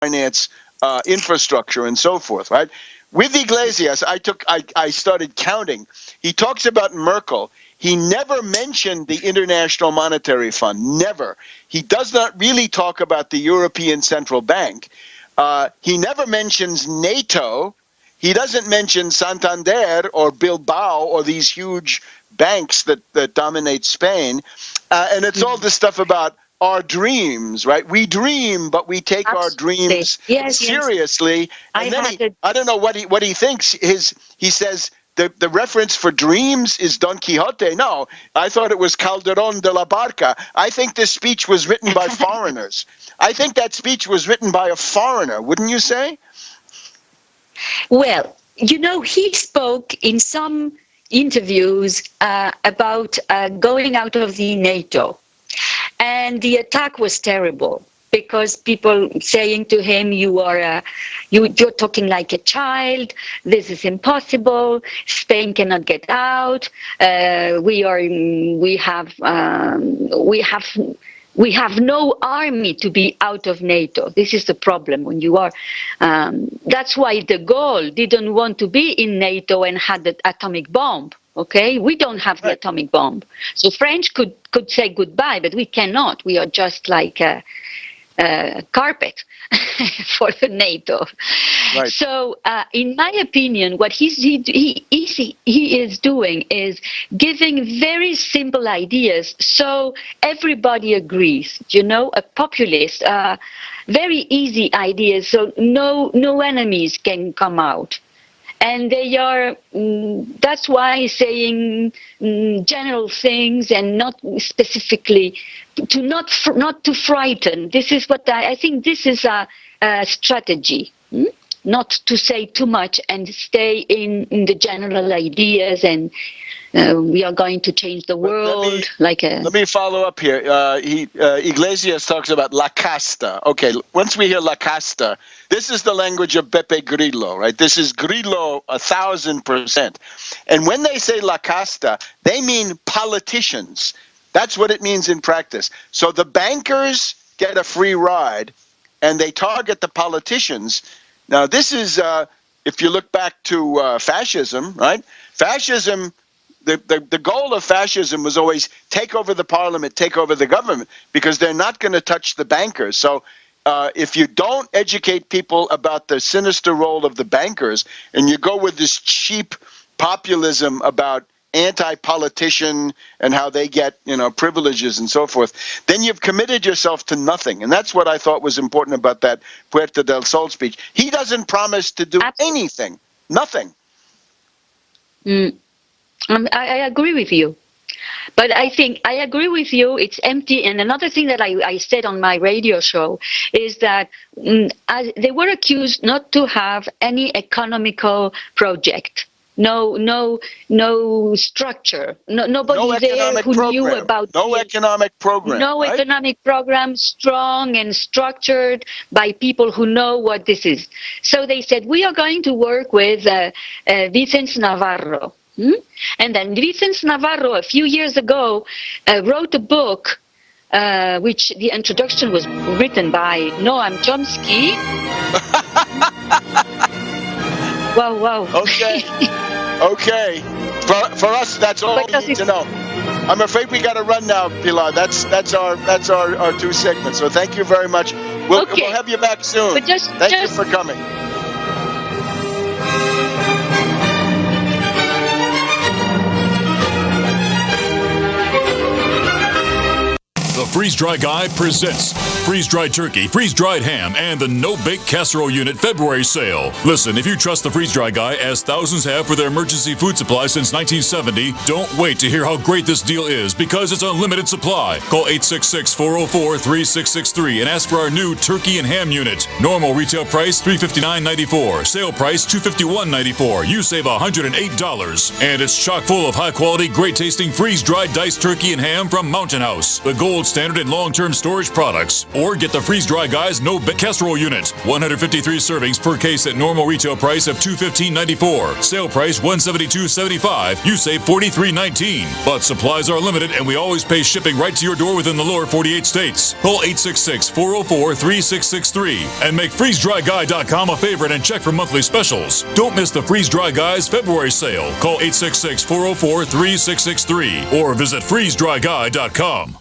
finance infrastructure and so forth, right? With Iglesias, I started counting. He talks about Merkel. He never mentioned the International Monetary Fund, never. He does not really talk about the European Central Bank. He never mentions NATO. He doesn't mention Santander or Bilbao or these huge banks that dominate Spain. And it's all this stuff about our dreams, right? We dream, but we take our dreams seriously. And then I don't know what he thinks. He says the reference for dreams is Don Quixote. No, I thought it was Calderón de la Barca. I think this speech was written by foreigners. I think that speech was written by a foreigner, wouldn't you say? Well, he spoke in some interviews about going out of the NATO. And the attack was terrible because people saying to him, you're talking like a child. This is impossible. Spain cannot get out. We have no army to be out of NATO. This is the problem when you are. That's why de Gaulle didn't want to be in NATO and had the atomic bomb. Okay, we don't have the atomic bomb. So French could say goodbye, but we cannot. We are just like a carpet for the NATO. Right. So, in my opinion, what he is doing is giving very simple ideas, so everybody agrees. A populist, very easy ideas, so no enemies can come out. And they are, that's why he's saying general things and not specifically, not to frighten. This is what I think this is a strategy, not to say too much and stay in the general ideas and we are going to change the world. Let me follow up here. Iglesias talks about La Casta. Okay, once we hear La Casta, this is the language of Pepe Grillo, right? This is Grillo 1,000%. And when they say La Casta, they mean politicians. That's what it means in practice. So the bankers get a free ride, and they target the politicians. Now, this is, if you look back to fascism, right? Fascism, the goal of fascism was always take over the parliament, take over the government, because they're not going to touch the bankers. So if you don't educate people about the sinister role of the bankers, and you go with this cheap populism about anti-politician and how they get, privileges and so forth, then you've committed yourself to nothing. And that's what I thought was important about that Puerta del Sol speech. He doesn't promise to do anything, nothing. I agree with you. But I think I agree with you. It's empty. And another thing that I said on my radio show is that they were accused not to have any economical project. No structure. Nobody there who knew about economic program. No economic program, strong and structured by people who know what this is. So they said, we are going to work with Vicens Navarro. And then Vicens Navarro, a few years ago, wrote a book, which the introduction was written by Noam Chomsky. Wow. Okay. For us, that's all we need to know. I'm afraid we got to run now, Pilar. That's our two segments. So thank you very much. We'll have you back soon. But thank you for coming. The Freeze-Dry Guy presents freeze-dried turkey, freeze-dried ham, and the no-bake casserole unit February sale. Listen, if you trust the Freeze-Dry Guy, as thousands have for their emergency food supply since 1970, don't wait to hear how great this deal is, because it's unlimited supply. Call 866-404-3663 and ask for our new turkey and ham unit. Normal retail price $359.94. Sale price $251.94. You save $108. And it's chock full of high-quality, great-tasting freeze-dried diced turkey and ham from Mountain House, the gold standard and long-term storage products. Or get the Freeze-Dry Guy's no-bake casserole unit. 153 servings per case at normal retail price of $215.94. Sale price $172.75. You save $43.19. But supplies are limited, and we always pay shipping right to your door within the lower 48 states. Call 866-404-3663 and make FreezeDryGuy.com a favorite and check for monthly specials. Don't miss the Freeze-Dry Guy's February sale. Call 866-404-3663 or visit FreezeDryGuy.com.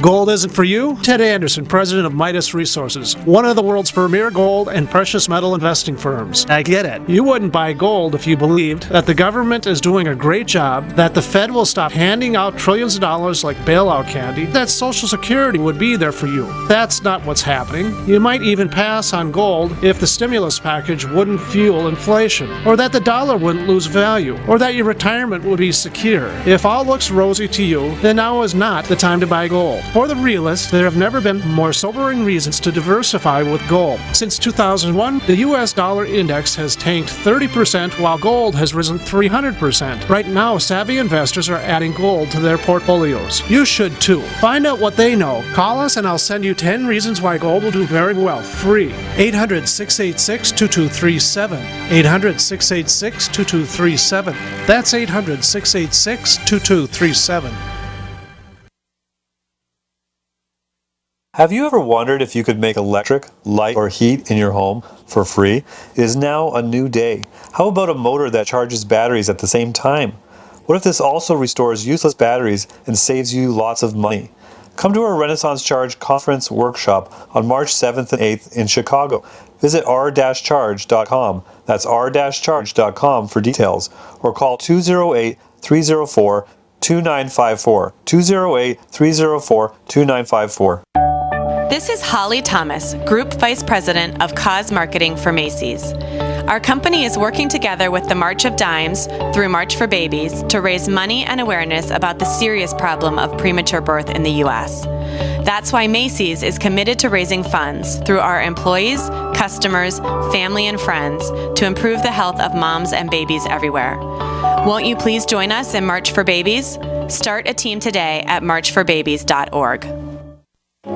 Gold isn't for you? Ted Anderson, president of Midas Resources, one of the world's premier gold and precious metal investing firms. I get it. You wouldn't buy gold if you believed that the government is doing a great job, that the Fed will stop handing out trillions of dollars like bailout candy, that Social Security would be there for you. That's not what's happening. You might even pass on gold if the stimulus package wouldn't fuel inflation, or that the dollar wouldn't lose value, or that your retirement would be secure. If all looks rosy to you, then now is not the time to buy gold. For the realist, there have never been more sobering reasons to diversify with gold. Since 2001, the U.S. dollar index has tanked 30% while gold has risen 300%. Right now, savvy investors are adding gold to their portfolios. You should too. Find out what they know. Call us and I'll send you 10 reasons why gold will do very well, free. 800-686-2237. 800-686-2237. That's 800-686-2237. Have you ever wondered if you could make electric, light, or heat in your home for free? It is now a new day. How about a motor that charges batteries at the same time? What if this also restores useless batteries and saves you lots of money? Come to our Renaissance Charge Conference Workshop on March 7th and 8th in Chicago. Visit r-charge.com. That's r-charge.com for details. Or call 208-304-2954. 208-304-2954. This is Holly Thomas, Group Vice President of Cause Marketing for Macy's. Our company is working together with the March of Dimes through March for Babies to raise money and awareness about the serious problem of premature birth in the U.S. That's why Macy's is committed to raising funds through our employees, customers, family, and friends to improve the health of moms and babies everywhere. Won't you please join us in March for Babies? Start a team today at marchforbabies.org.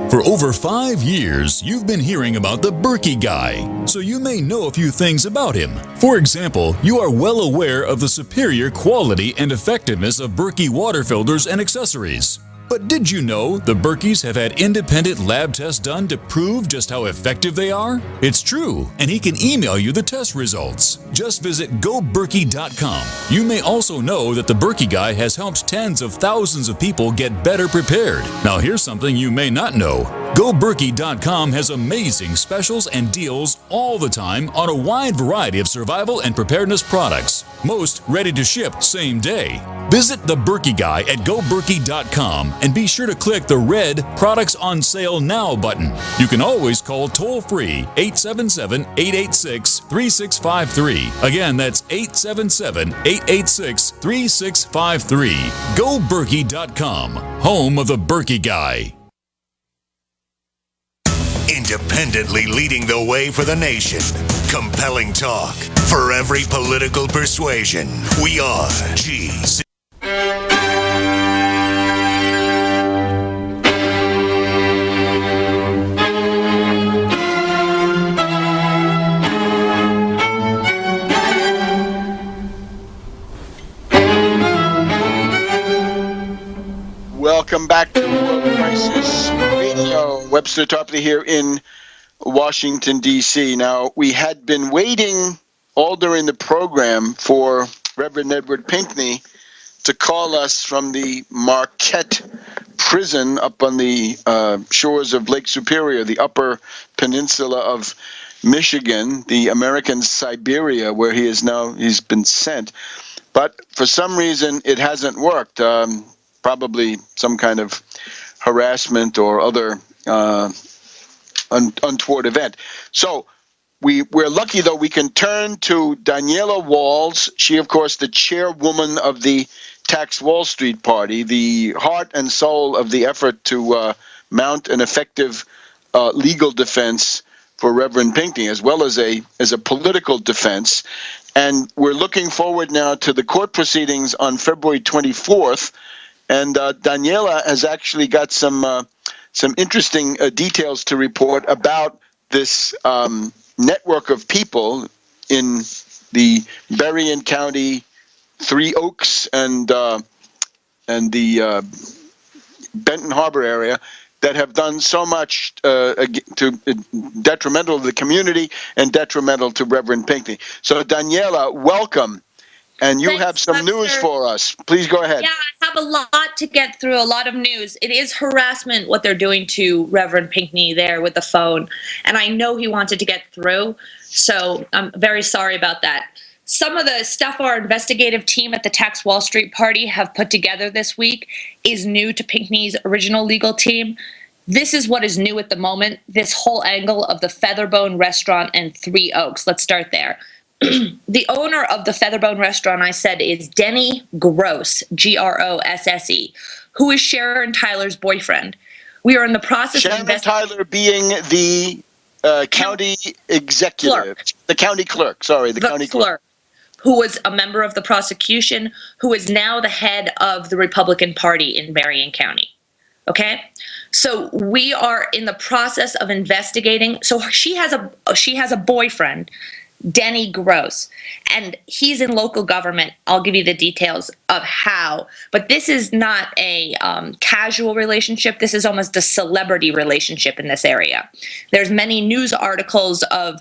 For over 5 years, you've been hearing about the Berkey Guy, so you may know a few things about him. For example, you are well aware of the superior quality and effectiveness of Berkey water filters and accessories. But did you know the Berkeys have had independent lab tests done to prove just how effective they are? It's true, and he can email you the test results. Just visit goberkey.com. You may also know that the Berkey Guy has helped tens of thousands of people get better prepared. Now here's something you may not know. GoBerkey.com has amazing specials and deals all the time on a wide variety of survival and preparedness products. Most ready to ship same day. Visit the Berkey Guy at GoBerkey.com and be sure to click the red Products on Sale Now button. You can always call toll-free 877-886-3653. Again, that's 877-886-3653. GoBerkey.com, home of the Berkey Guy. Independently leading the way for the nation. Compelling talk for every political persuasion. We are GC. Welcome back to World Crisis Radio. Webster Tarpley here in Washington, D.C. Now, we had been waiting all during the program for Reverend Edward Pinkney to call us from the Marquette prison up on the shores of Lake Superior, the upper peninsula of Michigan, the American Siberia, where he's been sent. But for some reason, it hasn't worked. Probably some kind of harassment or other untoward event. So we're lucky, though, we can turn to Daniela Walls. She, of course, the chairwoman of the Tax Wall Street Party, the heart and soul of the effort to mount an effective legal defense for Reverend Pinkney, as well as a political defense. And we're looking forward now to the court proceedings on February 24th And Daniela has actually got some interesting details to report about this network of people in the Berrien County, Three Oaks, and the Benton Harbor area that have done so much to detrimental to the community and detrimental to Reverend Pinckney. So Daniela, welcome. And you have some news for us. Please go ahead. Yeah, I have a lot to get through, a lot of news. It is harassment what they're doing to Reverend Pinckney there with the phone. And I know he wanted to get through, so I'm very sorry about that. Some of the stuff our investigative team at the Tax Wall Street Party have put together this week is new to Pinckney's original legal team. This is what is new at the moment, this whole angle of the Featherbone Restaurant and Three Oaks. Let's start there. The owner of the Featherbone Restaurant, I said, is Denny Gross, Grosse, who is Sharon Tyler's boyfriend. We are in the process Sharon of investigating. Tyler being the county executive, clerk. The county clerk. Sorry, the county clerk, who was a member of the prosecution, who is now the head of the Republican Party in Berrien County. Okay, so we are in the process of investigating. So she has a boyfriend, Denny Gross, and he's in local government. I'll give you the details of how, but this is not a casual relationship. This is almost a celebrity relationship in this area. There's many news articles of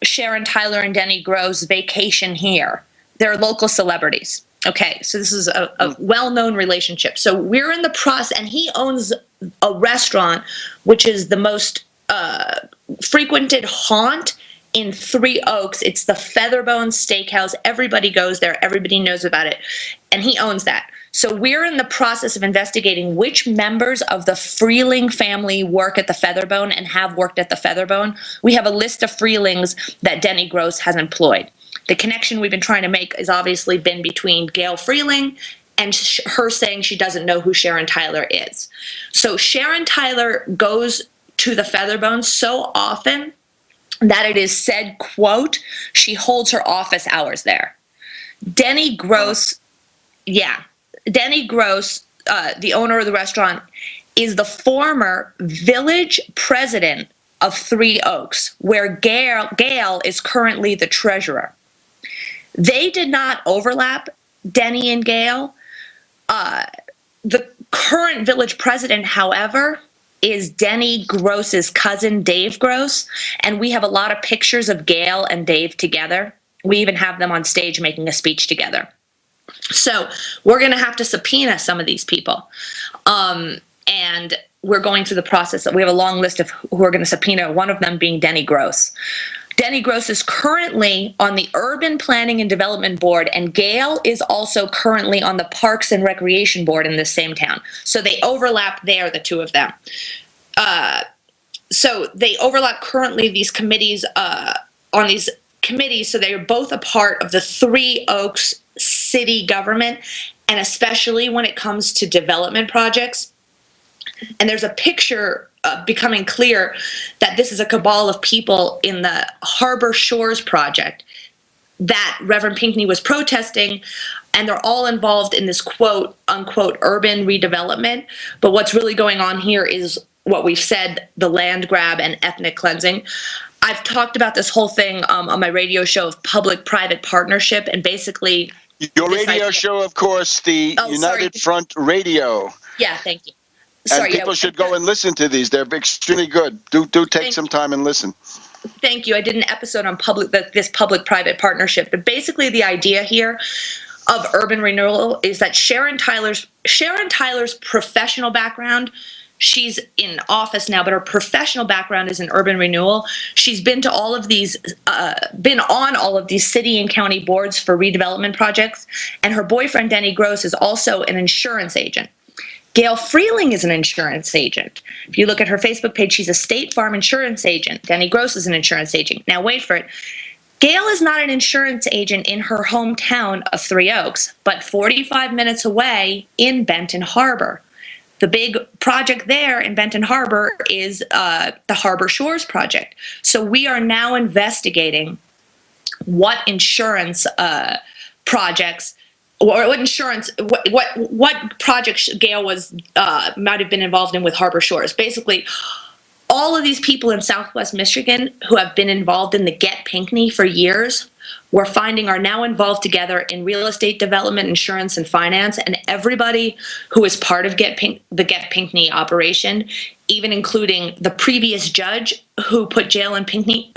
Sharon Tyler and Denny Gross vacation here. They're local celebrities. Okay, so this is a well-known relationship. So we're in the process, and he owns a restaurant, which is the most frequented haunt in Three Oaks. It's the Featherbone Steakhouse. Everybody goes there. Everybody knows about it. And he owns that. So we're in the process of investigating which members of the Freeling family work at the Featherbone and have worked at the Featherbone. We have a list of Freelings that Denny Gross has employed. The connection we've been trying to make has obviously been between Gail Freeling and her saying she doesn't know who Sharon Tyler is. So Sharon Tyler goes to the Featherbone so often that it is said, quote, she holds her office hours there. Denny Gross, Denny Gross, the owner of the restaurant, is the former village president of Three Oaks, where Gail is currently the treasurer. They did not overlap, Denny and Gail. The current village president, however, is Denny Gross's cousin, Dave Gross, and we have a lot of pictures of Gail and Dave together. We even have them on stage making a speech together. So we're going to have to subpoena some of these people. And we're going through the process. We have a long list of who we're going to subpoena, one of them being Denny Gross. Denny Gross is currently on the Urban Planning and Development Board, and Gail is also currently on the Parks and Recreation Board in this same town. So they overlap there, the two of them. So they overlap currently these committees on these committees, so they are both a part of the Three Oaks city government, and especially when it comes to development projects. And there's a picture becoming clear that this is a cabal of people in the Harbor Shores project that Reverend Pinckney was protesting, and they're all involved in this quote unquote urban redevelopment. But what's really going on here is what we've said, the land grab and ethnic cleansing. I've talked about this whole thing on my radio show of public-private partnership, and basically your radio show, of course, the United Front Radio. Yeah, thank you. And people should go and listen to these. They're extremely good. Do take some time and listen. Thank you. I did an episode on this public-private partnership. But basically the idea here of urban renewal is that Sharon Tyler's professional background, she's in office now, but her professional background is in urban renewal. She's been to all of these, been on all of these city and county boards for redevelopment projects. And her boyfriend, Denny Gross, is also an insurance agent. Gail Freeling is an insurance agent. If you look at her Facebook page, she's a State Farm insurance agent. Denny Gross is an insurance agent. Now, wait for it. Gail is not an insurance agent in her hometown of Three Oaks, but 45 minutes away in Benton Harbor. The big project there in Benton Harbor is the Harbor Shores project. So we are now investigating what insurance projects or what insurance, what project Gail was might have been involved in with Harbor Shores. Basically, all of these people in Southwest Michigan who have been involved in the Get Pinckney for years, we're finding are now involved together in real estate development, insurance, and finance. And everybody who is part of the Get Pinckney operation, even including the previous judge who put Pinckney